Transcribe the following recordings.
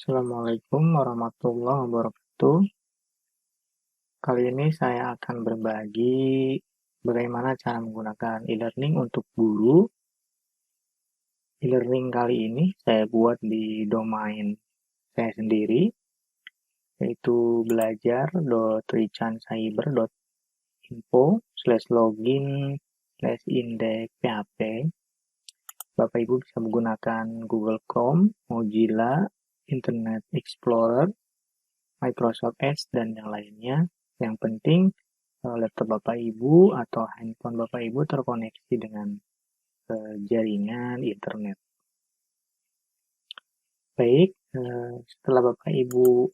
Assalamualaikum warahmatullahi wabarakatuh. Kali ini saya akan berbagi bagaimana cara menggunakan e-learning untuk guru. E-learning kali ini saya buat di domain saya sendiri, yaitu belajar.richansaiber.info/login/index.php. Bapak Ibu bisa menggunakan Google Chrome, Mozilla, Internet Explorer, Microsoft Edge, dan yang lainnya. Yang penting laptop Bapak Ibu atau handphone Bapak Ibu terkoneksi dengan jaringan internet. Baik, setelah Bapak Ibu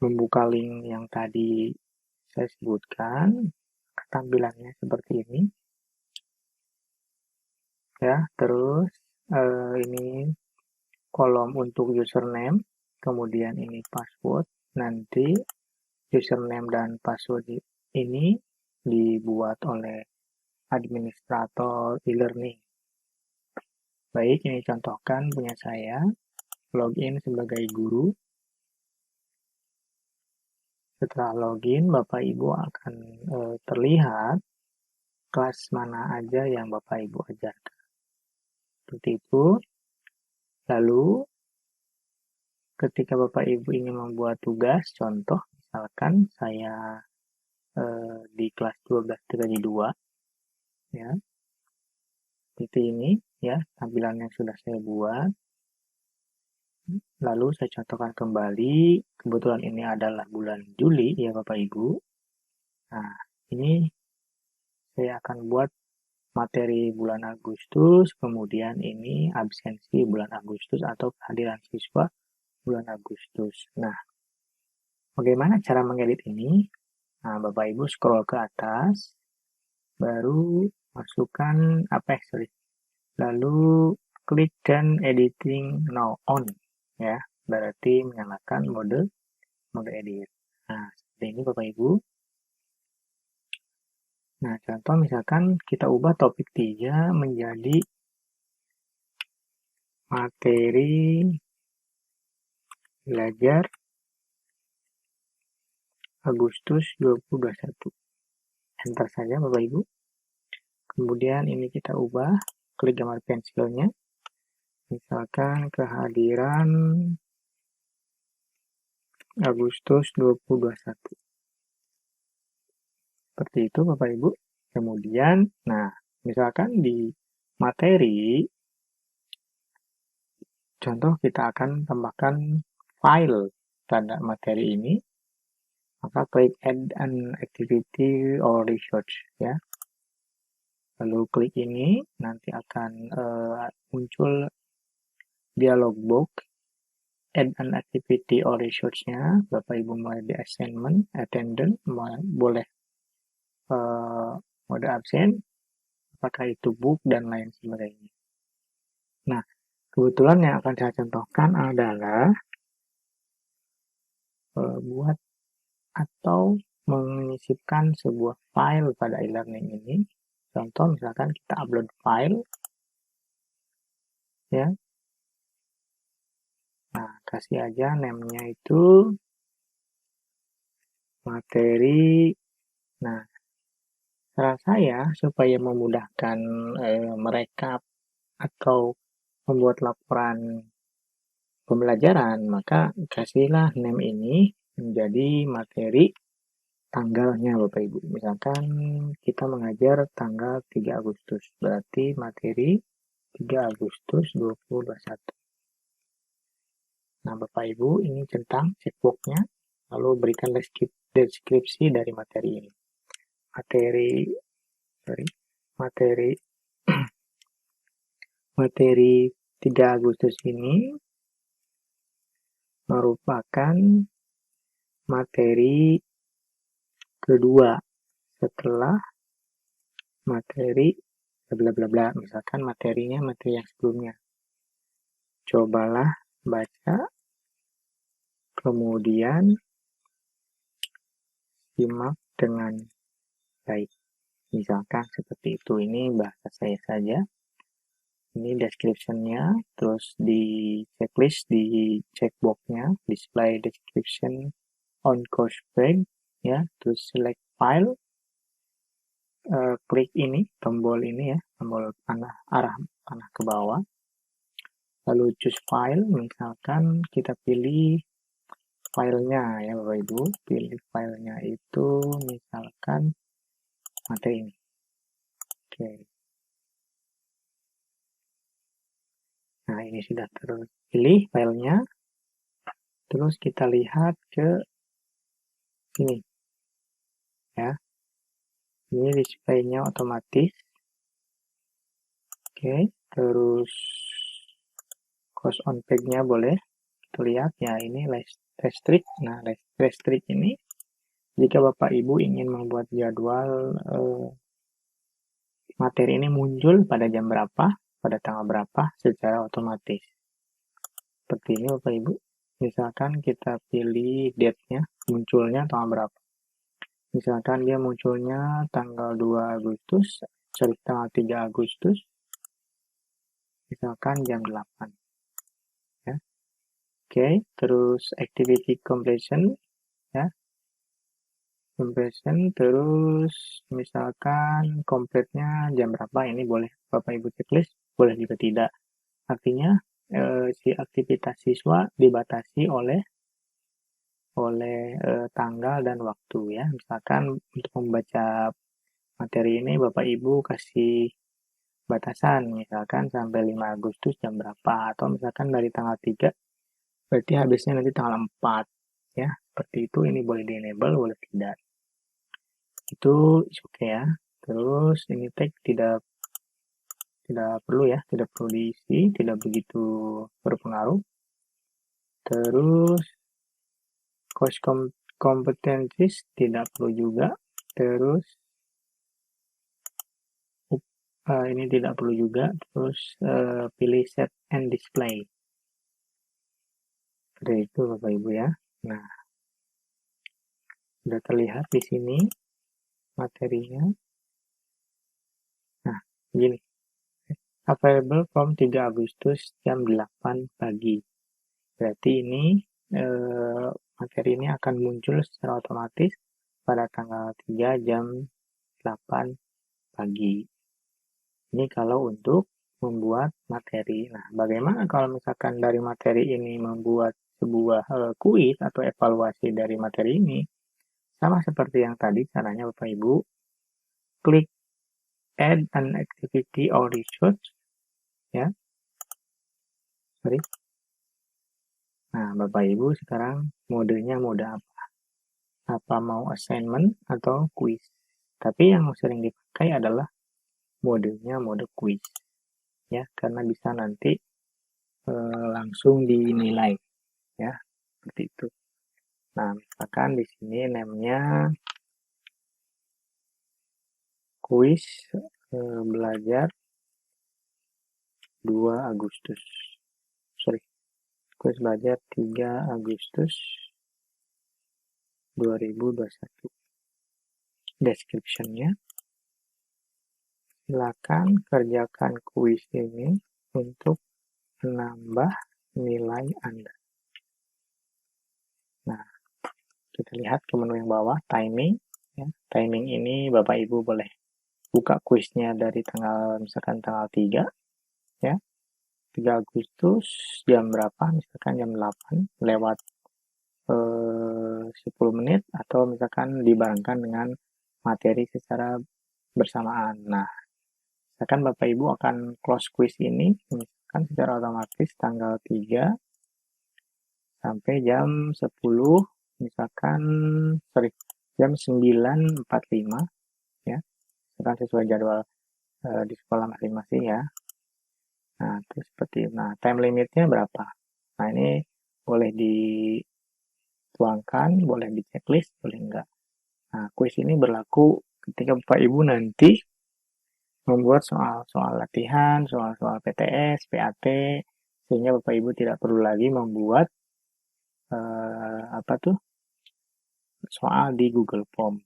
membuka link yang tadi saya sebutkan, tampilannya seperti ini. Ya, terus ini kolom untuk username, kemudian ini password. Nanti username dan password ini dibuat oleh administrator e-learning. Baik, ini contohkan punya saya, login sebagai guru. Setelah login, Bapak Ibu akan terlihat kelas mana aja yang Bapak Ibu ajarkan. Seperti itu. Lalu, ketika Bapak Ibu ingin membuat tugas, contoh, misalkan saya di kelas 12-2, ya, seperti ini, ya, tampilan yang sudah saya buat. Lalu saya contohkan kembali, kebetulan ini adalah bulan Juli, ya Bapak Ibu. Nah, ini saya akan buat materi bulan Agustus, kemudian ini absensi bulan Agustus atau kehadiran siswa bulan Agustus. Nah, bagaimana cara mengedit ini? Nah, Bapak Ibu scroll ke atas, baru masukkan lalu klik dan editing now on, ya, berarti menyalakan mode edit. Nah, seperti ini Bapak Ibu. Nah, contoh misalkan kita ubah topik 3 menjadi materi belajar Agustus 2021. Enter saja Bapak Ibu. Kemudian ini kita ubah, klik gambar pensilnya. Misalkan kehadiran Agustus 2021. Seperti itu Bapak Ibu. Kemudian, nah, misalkan di materi, contoh kita akan tambahkan file pada materi ini, maka klik add an activity or research, ya. Lalu klik ini, nanti akan muncul dialog box, add an activity or research-nya, Bapak Ibu mulai di assignment, attendance, boleh mode absen, apakah itu book, dan lain sebagainya. Nah, kebetulan yang akan saya contohkan adalah buat atau menyisipkan sebuah file pada e-learning ini. Contoh misalkan kita upload file, ya. Nah, kasih aja name-nya itu materi. Nah, saran saya supaya memudahkan merekap atau membuat laporan pembelajaran, maka kasihlah name ini menjadi materi tanggalnya Bapak Ibu. Misalkan kita mengajar tanggal 3 Agustus, berarti materi 3 Agustus 2021. Nah, Bapak Ibu, ini centang checkbox-nya, lalu berikan deskripsi dari materi ini. Materi 3 Agustus ini merupakan materi kedua setelah materi bla bla bla, misalkan materinya materi yang sebelumnya. Cobalah baca, kemudian simak dengan baik. Misalkan seperti itu, ini bahasa saya saja. Ini description-nya, terus di checklist, di checkbox-nya, display description on course break, ya, terus select file, klik ini, tombol ini ya, tombol panah, arah panah ke bawah, lalu choose file, misalkan kita pilih filenya ya Bapak Ibu, pilih filenya itu misalkan materi ini. Oke. Nah, ini sudah terpilih filenya. Terus kita lihat ke sini. Ya. Ini display-nya otomatis. Oke, terus course on page-nya boleh. Kita lihat ya, ini restrict. Nah, restrict ini jika Bapak Ibu ingin membuat jadwal materi ini muncul pada jam berapa, pada tanggal berapa secara otomatis. Seperti ini Bapak Ibu. Misalkan kita pilih date-nya, munculnya tanggal berapa. Misalkan dia munculnya tanggal 2 Agustus, tanggal 3 Agustus, misalkan jam 8. Ya. Oke, terus activity completion, ya. Completion, terus misalkan completenya jam berapa, ini boleh Bapak Ibu checklist, boleh juga tidak. Artinya, si aktivitas siswa dibatasi oleh tanggal dan waktu ya. Misalkan untuk membaca materi ini Bapak Ibu kasih batasan, misalkan sampai 5 Agustus jam berapa, atau misalkan dari tanggal 3, berarti habisnya nanti tanggal 4 ya. Seperti itu, ini boleh di-enable, boleh tidak. Itu oke ya. Terus ini tag tidak perlu ya, tidak perlu diisi, tidak begitu berpengaruh. Terus course competencies tidak perlu juga. Terus ini tidak perlu juga. Terus pilih set and display. Seperti itu Bapak Ibu ya. Nah, sudah terlihat di sini materinya. Nah, begini. Available from 3 Agustus jam 8 pagi. Berarti ini materi ini akan muncul secara otomatis pada tanggal 3 jam 8 pagi. Ini kalau untuk membuat materi. Nah, bagaimana kalau misalkan dari materi ini membuat sebuah kuis atau evaluasi dari materi ini? Sama seperti yang tadi caranya Bapak Ibu. Klik add an activity or research. Ya. Sorry. Nah, Bapak Ibu sekarang modenya mode apa? Apa mau assignment atau quiz? Tapi yang sering dipakai adalah modenya mode quiz. Ya, karena bisa nanti langsung dinilai. Ya, seperti itu. Nah, misalkan di sini name-nya quiz belajar 2 Agustus. Sorry. Quiz belajar 3 Agustus 2021. Description-nya, silakan kerjakan kuis ini untuk menambah nilai Anda. Nah, kita lihat ke menu yang bawah, timing. Ya. Timing ini Bapak Ibu boleh buka kuisnya dari tanggal, misalkan tanggal 3, ya. 3 Agustus, jam berapa? Misalkan jam 8, lewat 10 menit, atau misalkan dibarengkan dengan materi secara bersamaan. Nah, misalkan Bapak Ibu akan close quiz ini, misalkan secara otomatis tanggal 3 sampai jam 10, misalkan, jam 9.45, ya, misalkan sesuai jadwal di sekolah masing-masing ya. Nah, terus seperti itu. Nah, time limitnya berapa? Nah, ini boleh dituangkan, boleh di checklist, boleh enggak. Nah, kuis ini berlaku ketika Bapak Ibu nanti membuat soal-soal latihan, soal-soal PTS, PAT, sehingga Bapak Ibu tidak perlu lagi membuat soal di Google Form.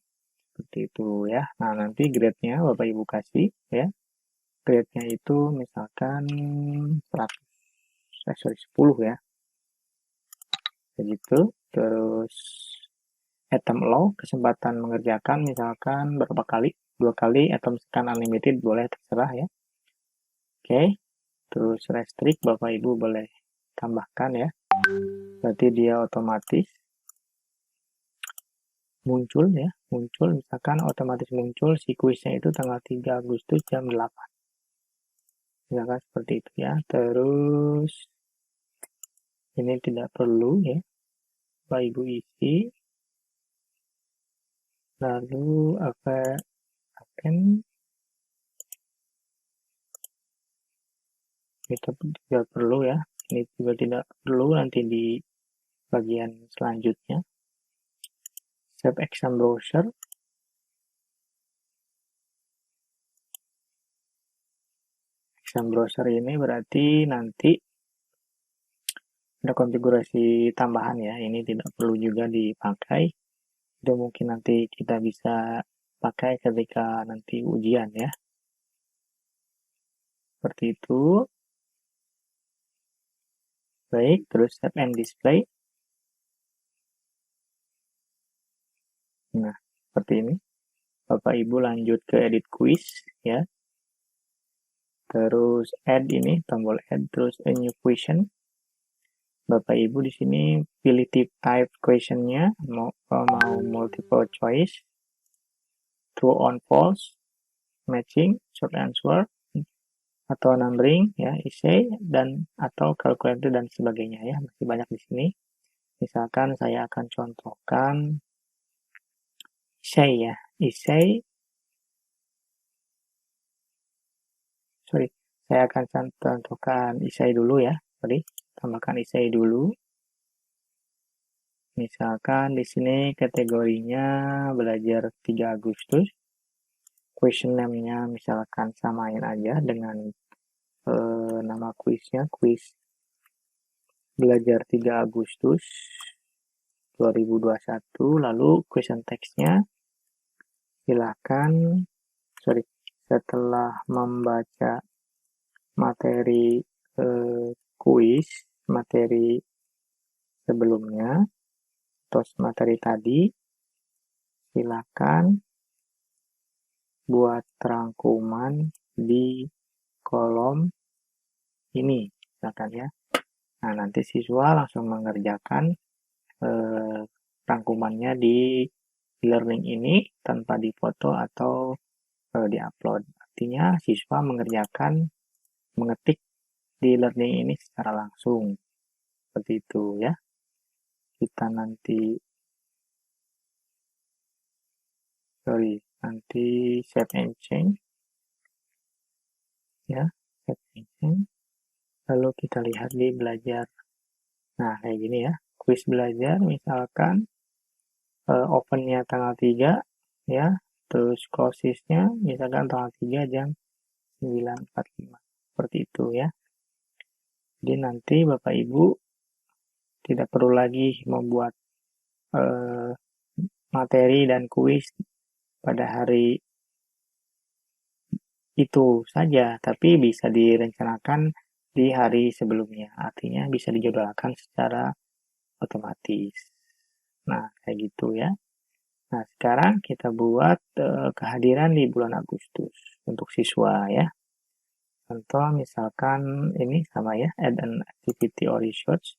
Seperti itu ya. Nah, nanti grade-nya Bapak Ibu kasih ya. grade-nya itu misalkan 10 ya. Begitu. Terus attempt allow, kesempatan mengerjakan misalkan berapa kali? 2 kali atau misalkan unlimited, boleh terserah ya. Oke. Terus restrict Bapak Ibu boleh tambahkan ya. Berarti dia otomatis muncul ya, misalkan otomatis muncul si kuisnya itu tanggal 3 Agustus jam 8. Misalkan seperti itu ya. Terus ini tidak perlu ya, Bapak Ibu isi. Lalu akan kita tidak perlu ya. Ini juga tidak perlu, nanti di bagian selanjutnya. Save exam browser. Exam browser ini berarti nanti ada konfigurasi tambahan ya. Ini tidak perlu juga dipakai. Itu mungkin nanti kita bisa pakai ketika nanti ujian ya. Seperti itu. Baik, terus save and display. Nah, seperti ini. Bapak Ibu lanjut ke edit quiz ya. Terus add ini, tombol add, terus a new question. Bapak Ibu di sini pilih type questionnya, mau multiple choice, true on false, matching, short answer, atau numbering ya, essay dan atau calculator dan sebagainya ya, masih banyak di sini. Misalkan saya akan contohkan essay ya, saya akan contohkan essay dulu ya, tambahkan essay dulu. Misalkan di sini kategorinya belajar 3 Agustus. Question name-nya misalkan samain aja dengan nama kuisnya, kuis belajar 3 Agustus 2021. Lalu question text-nya silakan setelah membaca materi kuis, materi sebelumnya, terus materi tadi, silakan buat rangkuman di kolom ini, misalkan ya. Nah, nanti siswa langsung mengerjakan rangkumannya di learning ini tanpa dipoto atau diupload. Artinya siswa mengetik di learning ini secara langsung. Seperti itu ya. Kita nanti save and change ya, save and change. Lalu kita lihat di belajar. Nah, kayak gini ya. Kuis belajar misalkan open-nya tanggal 3 ya, terus closes-nya misalkan tanggal 3 jam 9.45. Seperti itu ya. Jadi nanti Bapak Ibu tidak perlu lagi membuat materi dan kuis pada hari itu saja, tapi bisa direncanakan di hari sebelumnya. Artinya bisa dijadwalkan secara otomatis. Nah, kayak gitu ya. Nah, sekarang kita buat kehadiran di bulan Agustus untuk siswa ya. Contoh misalkan ini sama ya, add an activity or research.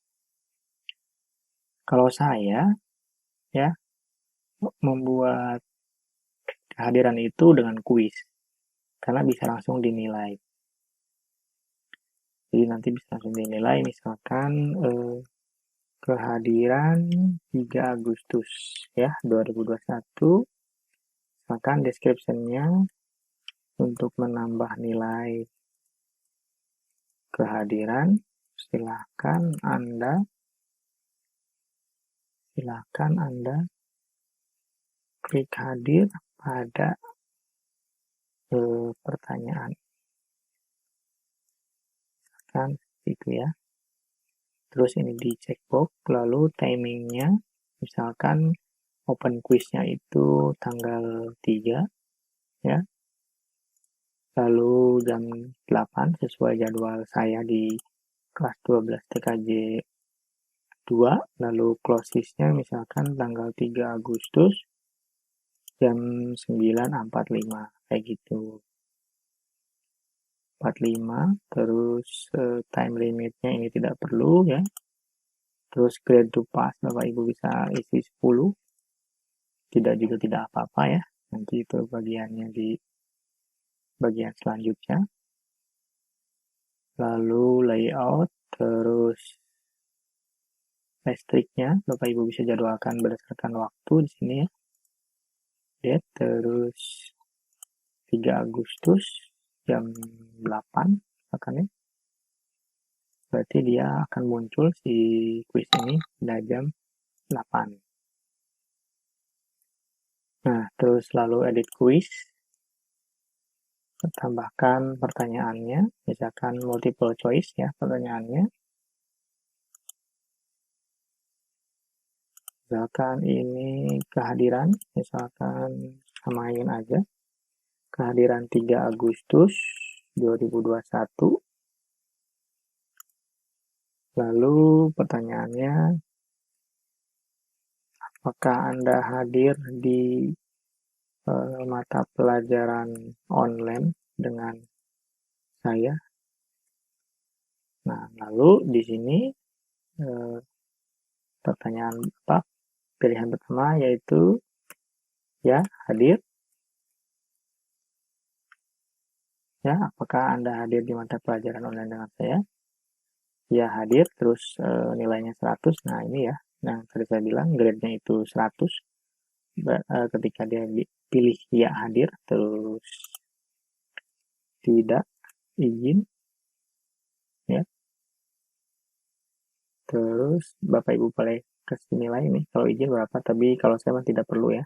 Kalau saya ya membuat kehadiran itu dengan kuis, karena bisa langsung dinilai. Jadi nanti bisa langsung dinilai, misalkan kehadiran 3 Agustus ya 2021. Misalkan description-nya untuk menambah nilai kehadiran, silakan Anda klik hadir pada pertanyaan. Kan itu ya. Terus ini di checkbox, lalu timingnya misalkan open quiz-nya itu tanggal 3 ya. lalu jam 8 sesuai jadwal saya di kelas 12 TKJ 2, lalu closesnya misalkan tanggal 3 Agustus jam 9.45 kayak gitu. 45, terus time limitnya ini tidak perlu ya. Terus grade to pass Bapak Ibu bisa isi 10, tidak juga tidak apa-apa ya. Nanti itu bagiannya di bagian selanjutnya. Lalu layout, terus listriknya Bapak Ibu bisa jadwalkan berdasarkan waktu di sini ya. Date, terus 3 Agustus jam 8 akan ya. Berarti dia akan muncul si quiz ini pada jam 8. Nah, terus lalu edit quiz. Tambahkan pertanyaannya, misalkan multiple choice ya pertanyaannya. Misalkan ini kehadiran, misalkan samain aja. Kehadiran 3 Agustus 2021. Lalu pertanyaannya, apakah Anda hadir di mata pelajaran online dengan saya? Nah, lalu di sini pertanyaan apa? Pilihan pertama yaitu ya hadir. Ya, apakah Anda hadir di mata pelajaran online dengan saya? Ya, hadir, terus nilainya 100. Nah, ini ya. Nah, tadi saya bilang grade-nya itu 100. Ketika dia pilih ya hadir, terus tidak izin. Ya. Terus Bapak Ibu boleh kasih nilai ini. Kalau izin berapa, tapi kalau saya tidak perlu ya.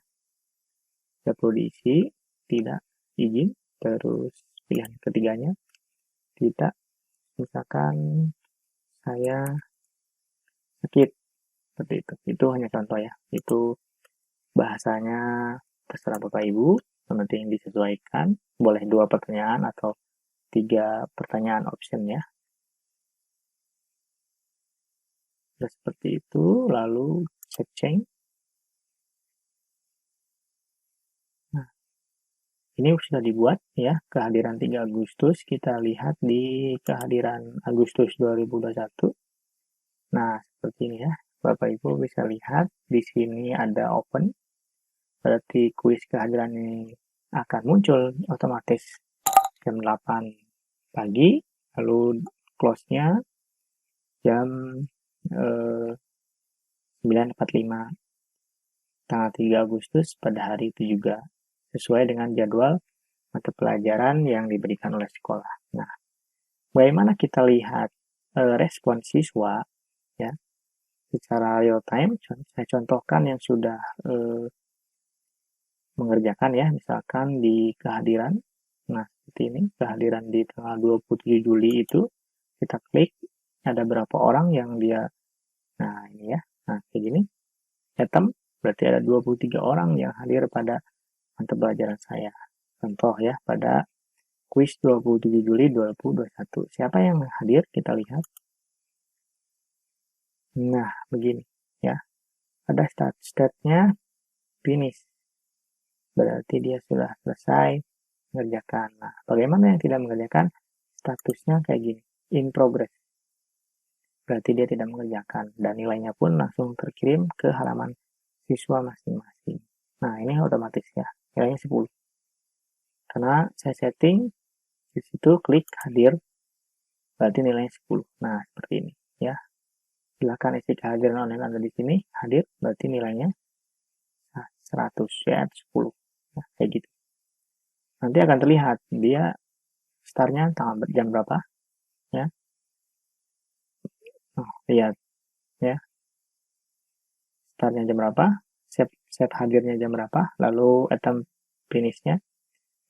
Tidak perlu diisi, tidak izin. Terus pilihan ketiganya, tidak. Misalkan saya sakit, seperti itu hanya contoh ya, itu bahasanya terserah Bapak Ibu, yang penting disesuaikan, boleh 2 pertanyaan atau 3 pertanyaan option ya. Sudah seperti itu, lalu save change. Nah, ini sudah dibuat ya, kehadiran 3 Agustus, kita lihat di kehadiran Agustus 2021. Nah, seperti ini ya, Bapak Ibu bisa lihat, di sini ada open, berarti kuis kehadiran ini akan muncul otomatis jam 8 pagi, lalu close-nya jam 9.45 tanggal 3 Agustus pada hari itu juga, sesuai dengan jadwal mata pelajaran yang diberikan oleh sekolah. Nah, bagaimana kita lihat respon siswa ya secara real time? Saya contohkan yang sudah mengerjakan ya, misalkan di kehadiran. Nah, seperti ini, kehadiran di tanggal 27 Juli itu, kita klik, ada berapa orang yang dia, nah ini ya, nah kayak gini, item, berarti ada 23 orang yang hadir pada mata pelajaran saya. Contoh ya, pada kuis 27 Juli 2021. Siapa yang hadir? Kita lihat. Nah, begini ya. Ada stat-statnya finish. Berarti dia sudah selesai mengerjakan. Nah, bagaimana yang tidak mengerjakan? Statusnya kayak gini, in progress. Berarti dia tidak mengerjakan. Dan nilainya pun langsung terkirim ke halaman siswa masing-masing. Nah, ini otomatis ya. Nilainya 10. Karena saya setting, di situ klik hadir, berarti nilainya 10. Nah, seperti ini ya. Silakan isi kehadiran online Anda di sini, hadir, berarti nilainya 100 ya, 10. Nah, kayak gitu. Nanti akan terlihat dia startnya tanggal jam berapa ya. Oh, lihat ya. Startnya jam berapa, set hadirnya jam berapa, lalu item finishnya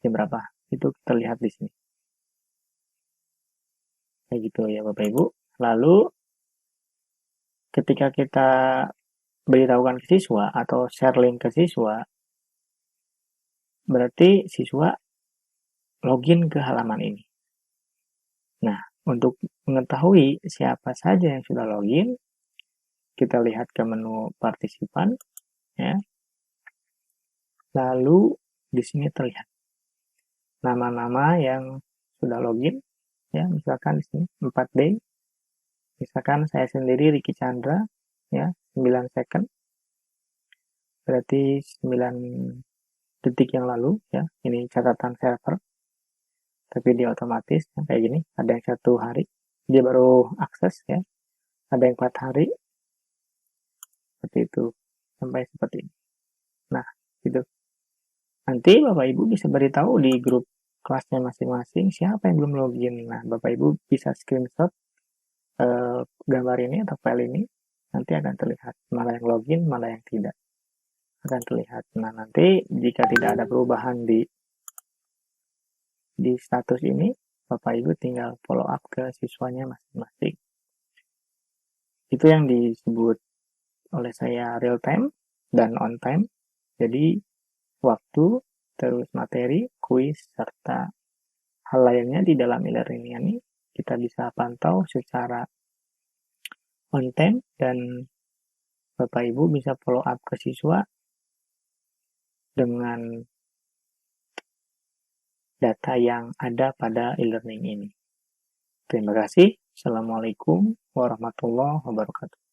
jam berapa. Itu terlihat di sini. Kayak gitu ya Bapak Ibu. Lalu ketika kita beritahukan ke siswa atau share link ke siswa, berarti siswa login ke halaman ini. Nah, untuk mengetahui siapa saja yang sudah login, kita lihat ke menu partisipan, ya. Lalu di sini terlihat nama-nama yang sudah login, ya. Misalkan di sini 4D, misalkan saya sendiri Ricky Chandra, ya, 9 second, berarti 9 detik yang lalu, ya. Ini catatan server, tapi dia otomatis ya, kayak gini. Ada yang 1 hari, dia baru akses, ya. Ada yang 4 hari, seperti itu, sampai seperti ini. Nah, gitu. Nanti Bapak Ibu bisa beritahu di grup kelasnya masing-masing siapa yang belum login. Nah, Bapak Ibu bisa screenshot gambar ini atau file ini, nanti akan terlihat mana yang login, mana yang tidak. Akan terlihat. Nah, nanti jika tidak ada perubahan di status ini, Bapak Ibu tinggal follow up ke siswanya masing-masing. Itu yang disebut oleh saya real time dan on time. Jadi, waktu, terus materi, kuis, serta hal lainnya di dalam e-learning ini kita bisa pantau secara on time dan Bapak Ibu bisa follow up ke siswa dengan data yang ada pada e-learning ini. Terima kasih. Assalamualaikum warahmatullahi wabarakatuh.